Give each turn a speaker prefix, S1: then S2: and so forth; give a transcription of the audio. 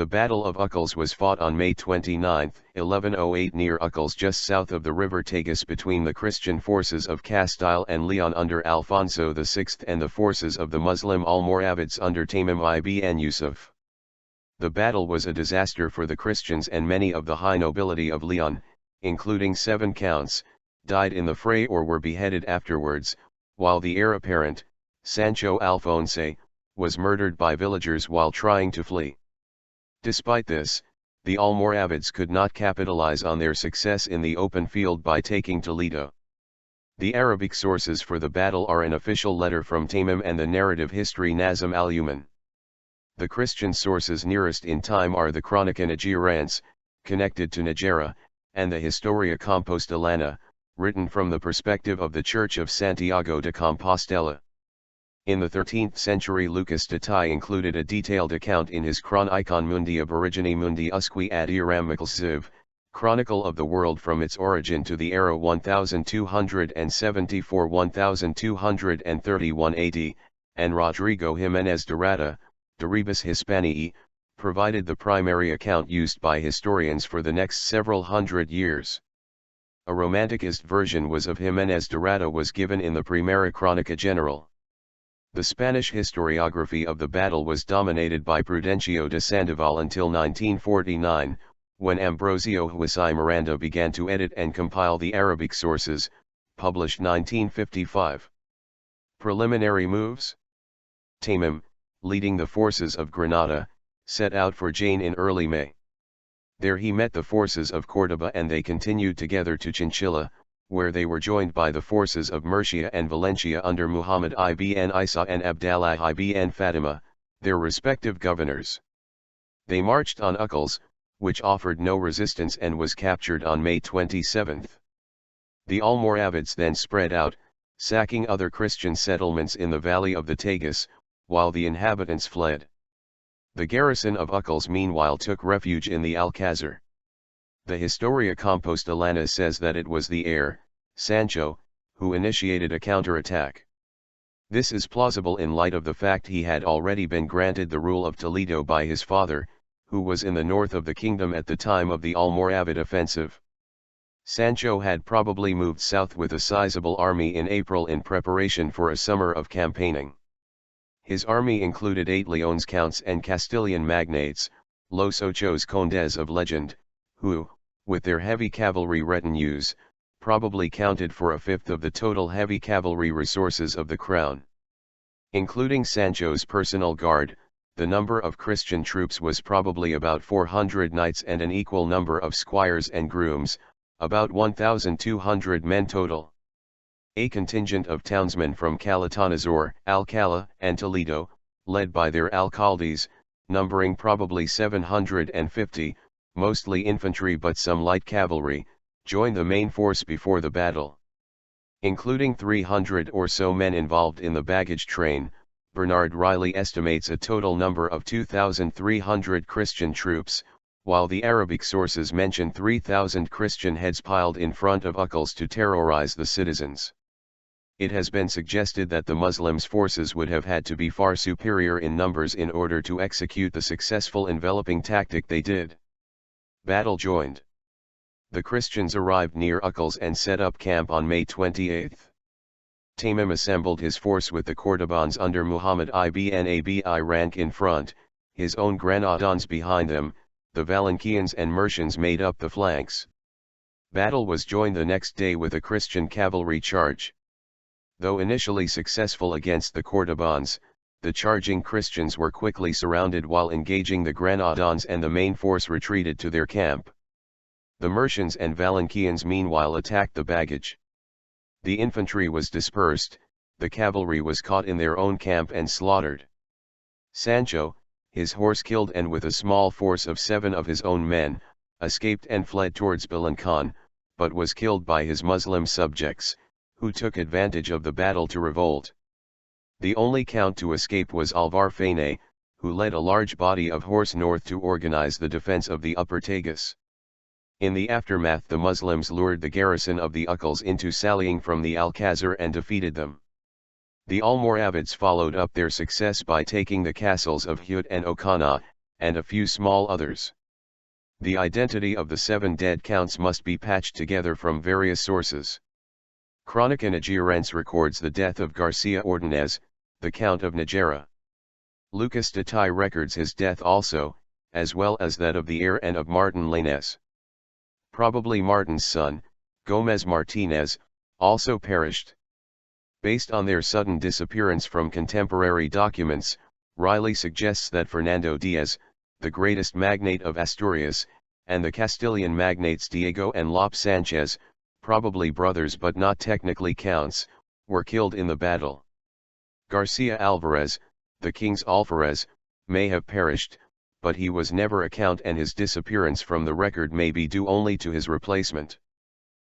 S1: The Battle of Uclés was fought on May 29, 1108 near Uclés just south of the river Tagus between the Christian forces of Castile and León under Alfonso VI and the forces of the Muslim Almoravids under Tamim ibn-Yusuf. The battle was a disaster for the Christians, and many of the high nobility of León, including 7 counts, died in the fray or were beheaded afterwards, while the heir-apparent, Sancho Alfónsez, was murdered by villagers while trying to flee. Despite this, the Almoravids could not capitalize on their success in the open field by taking Toledo. The Arabic sources for the battle are an official letter from Tamim and the narrative history Nazm al-Yuman. The Christian sources nearest in time are the Crónica Najerense, connected to Nájera, and the Historia Compostelana, written from the perspective of the Church of Santiago de Compostela. In the 13th century, Lucas de Tuy included a detailed account in his Chronicon Mundi of Origine Mundi usque ad Eram MCCLXXIV, Chronicle of the World from its origin to the era 1274-1231 AD, and Rodrigo Jiménez de Rada, De Rebus Hispanii, provided the primary account used by historians for the next several hundred years. A romanticist version was of Jiménez de Rada was given in the Primera Crónica General. The Spanish historiography of the battle was dominated by Prudencio de Sandoval until 1949, when Ambrosio Huici Miranda began to edit and compile the Arabic sources, published 1955. Preliminary moves. Tamim, leading the forces of Granada, set out for Jaén in early May. There he met the forces of Córdoba and they continued together to Chinchilla, where they were joined by the forces of Murcia and Valencia under Muhammad ibn Isa and Abdallah ibn Fatima, their respective governors. They marched on Uclés, which offered no resistance and was captured on May 27. The Almoravids then spread out, sacking other Christian settlements in the valley of the Tagus, while the inhabitants fled. The garrison of Uclés meanwhile took refuge in the Alcázar. The Historia Compostelana says that it was the heir, Sancho, who initiated a counterattack. This is plausible in light of the fact he had already been granted the rule of Toledo by his father, who was in the north of the kingdom at the time of the Almoravid offensive. Sancho had probably moved south with a sizable army in April in preparation for a summer of campaigning. His army included 8 León's counts and Castilian magnates, Los Ochos Condes of legend, who, with their heavy cavalry retinues, probably counted for 1/5 of the total heavy cavalry resources of the crown. Including Sancho's personal guard, the number of Christian troops was probably about 400 knights and an equal number of squires and grooms, about 1,200 men total. A contingent of townsmen from Calatanazor, Alcala, and Toledo, led by their alcaldes, numbering probably 750, mostly infantry but some light cavalry, joined the main force before the battle. Including 300 or so men involved in the baggage train, Bernard Riley estimates a total number of 2,300 Christian troops, while the Arabic sources mention 3,000 Christian heads piled in front of Uclés to terrorize the citizens. It has been suggested that the Muslims' forces would have had to be far superior in numbers in order to execute the successful enveloping tactic they did. Battle joined. The Christians arrived near Uclés and set up camp on May 28. Tamim assembled his force with the Cordobans under Muhammad ibn Abi rank in front, his own Granadans behind them, the Valencians and Murcians made up the flanks. Battle was joined the next day with a Christian cavalry charge. Though initially successful against the Cordobans, the charging Christians were quickly surrounded while engaging the Granadans and the main force retreated to their camp. The Murcians and Valencians meanwhile attacked the baggage. The infantry was dispersed, the cavalry was caught in their own camp and slaughtered. Sancho, his horse killed and with a small force of 7 of his own men, escaped and fled towards Belancon, but was killed by his Muslim subjects, who took advantage of the battle to revolt. The only count to escape was Alvar Fane, who led a large body of horse north to organize the defense of the upper Tagus. In the aftermath the Muslims lured the garrison of the Uclés into sallying from the Alcázar and defeated them. The Almoravids followed up their success by taking the castles of Huet and Ocana, and a few small others. The identity of the 7 dead counts must be patched together from various sources. Crónica Najerense records the death of Garcia Ordóñez, the Count of Nájera. Lucas de Tuy records his death also, as well as that of the heir and of Martin Lainez. Probably Martin's son, Gómez Martínez, also perished. Based on their sudden disappearance from contemporary documents, Riley suggests that Fernando Díaz, the greatest magnate of Asturias, and the Castilian magnates Diego and Lope Sanchez, probably brothers but not technically counts, were killed in the battle. Garcia Alvarez, the king's alferez, may have perished, but he was never a count and his disappearance from the record may be due only to his replacement.